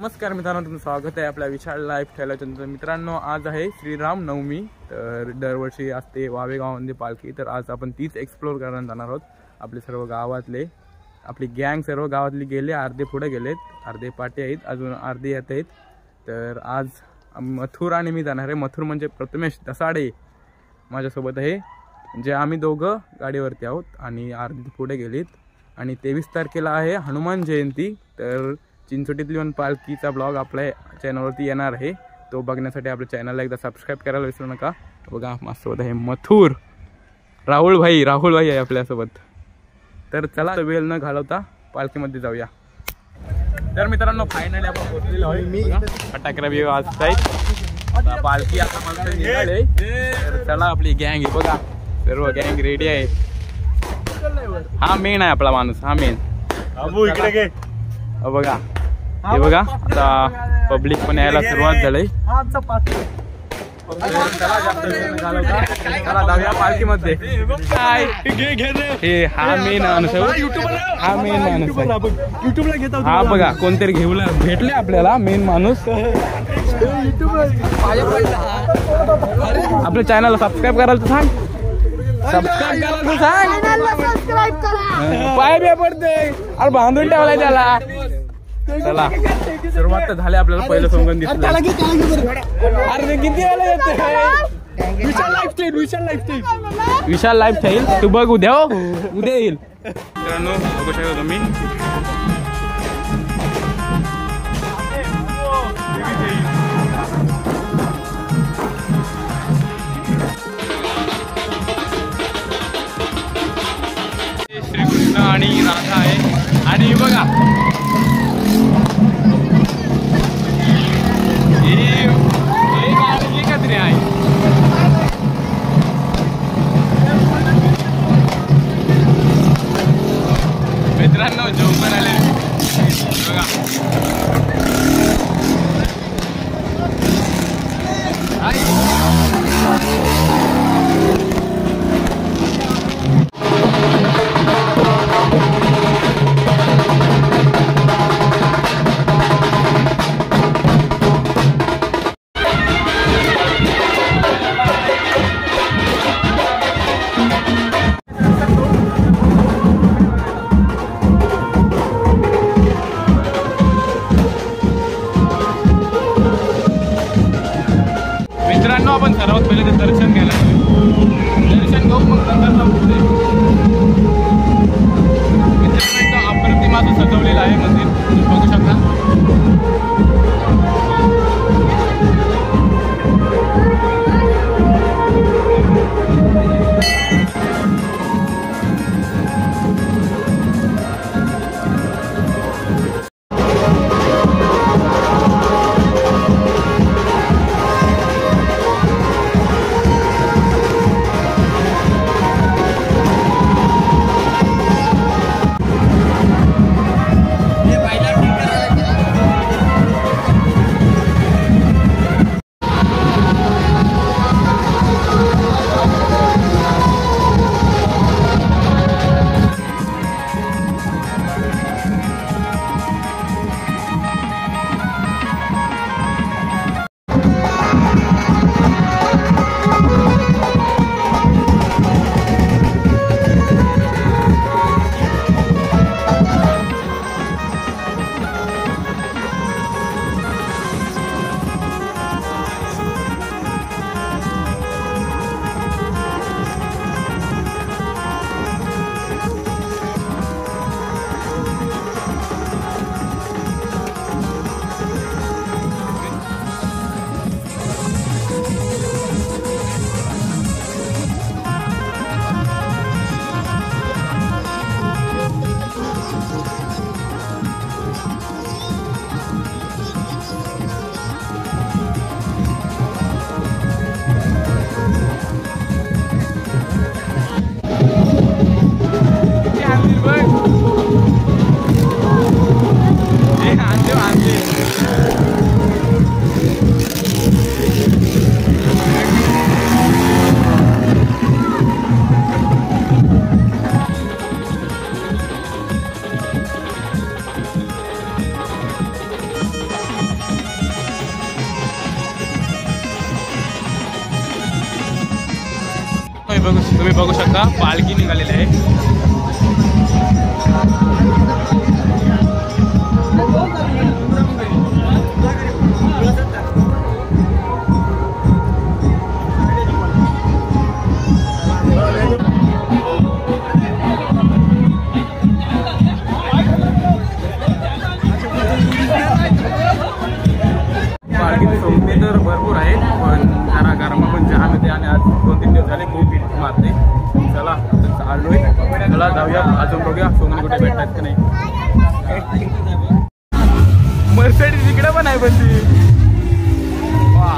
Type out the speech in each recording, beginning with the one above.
नमस्कार मित्रांनो, तुमचं स्वागत आहे आपल्या विशाल लाईफस्टाईल चॅनलवर। मित्रांनो, आज आहे श्रीराम नवमी। तर दरवर्षी असते वावे गावामध्ये पालखी। तर आज आपण तीच एक्सप्लोर करायला जाणार आहोत। आपले सर्व गावातले, आपली गँग सर्व गावातली गेले, अर्धे पुढे गेलेत, अर्धे पाटे आहेत, अजून अर्धे येत आहेत। तर आज मथुर आणि मी जाणार आहे। मथुर म्हणजे प्रथमेश दसाडे माझ्यासोबत आहे, जे आम्ही दोघं गाडीवरती आहोत आणि अर्धे पुढे गेलेत। आणि 23 तारखेला आहे हनुमान जयंती। तर चिंचोटीतली पण पालखीचा ब्लॉग आपल्या चॅनलवरती येणार आहे। तो बघण्यासाठी आपल्या चॅनलला एकदा सबस्क्राईब करायला विसरू नका। बघा, माझ्यासोबत आहे मथुर, राहुल भाई आहे आपल्यासोबत। तर चला वेळ न घालवता पालखीमध्ये जाऊया। तर मित्रांनो, फायनली आपण पोहोचलेलो आहोत। फटाकरा बी वाजत आहेत, पालखी आता माणसं निघाले। तर चला, आपली गँग आहे बघा, सर्व गँग रेडी आहे। हा मेन आहे आपला माणूस, हा मेन। बघा हे बघा, आता पब्लिक पण यायला सुरुवात झाली। चला जाऊया पालखीमध्ये। हे हा मेन माणूस आहे, हा मेन माणूस आहे। हा बघा, कोणतरी घेऊन भेटले आपल्याला मेन माणूस। आपल्या चॅनलला सबस्क्राईब करायला तर सांग, सबस्क्राईब करायला सांग, पाय बी पडते अरे, बांधून ठेवलाय त्याला। चला, सुरुवात तर झाली। आपल्याला पहिलं सोंगण दिसलं। अरे किती वेळा येते विशाल लाईफस्टाईल, तू बघ उद्या येईल। मित्रांनो, बघू शकता तुम्ही, श्रीकृष्ण आणि राधा आहे। आणि बघा, मित्रांनो जोकर आले बघा। आपण सर्वात पहिले ते दर्शन घ्यायला, दर्शन घेऊ मग नंतर जाऊ पुढे। मित्रांनो, अप्रतिम असं सजवलेलं आहे मंदिर, तुम्ही बघू शकता। तुम्ही बघू शकता पालखी निघालेली आहे. पालखीची सोबती तर भरपूर आहेत, पण जरा गरमा पण जाम येते आणि आज 2-3 दिवस झाले खूप भीती मारते. चला चाललोय, चला जाऊया अजून बघूया सोमनी कुठे भेटतात का नाही. मर्सिडीज इकडे पण आहे, पण ती वा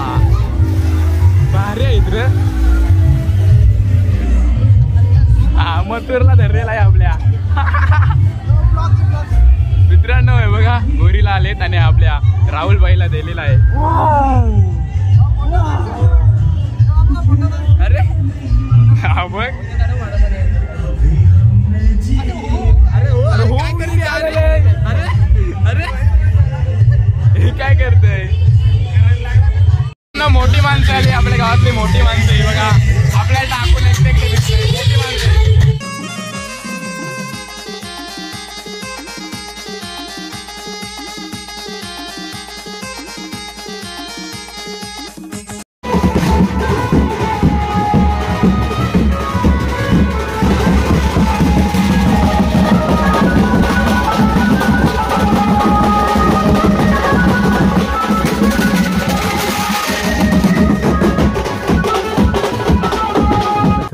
भारी आहे इकडे. हा मथुरला धरलेला आहे आपल्या. मित्रांनो आहे बघा, गोरीला आलेत आणि आपल्या राहुल बाईला दिलेला आहे. अरे हा बघ, अरे हे काय करतय. मोठी माणसं आली आपल्या गावातली, मोठी माणसं बघा आपल्याला टाकून मोठी माणसं.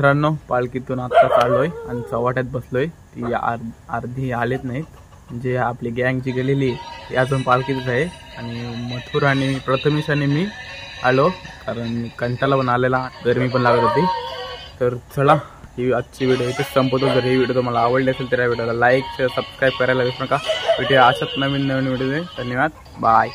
मित्रांनो पालखीतून आता चाललोय आणि चव्हाट्यात बसलोय. ती अर्धी आलेत नाहीत, जे आपली गँग जी गेलेली ती अजून पालखीतच आहे. आणि मथुर आणि प्रथमेश आणि मी आलो, कारण कंटाळा पण आलेला, गरमी पण लागत होती. तर चला ही आजची व्हिडिओ इथेच संपवतो. जर ही व्हिडिओ तुम्हाला आवडली असेल तर या व्हिडिओला लाईक शेअर सबस्क्राईब करायला विसरू नका. भेटूया अशाच नवीन व्हिडिओ. धन्यवाद, बाय.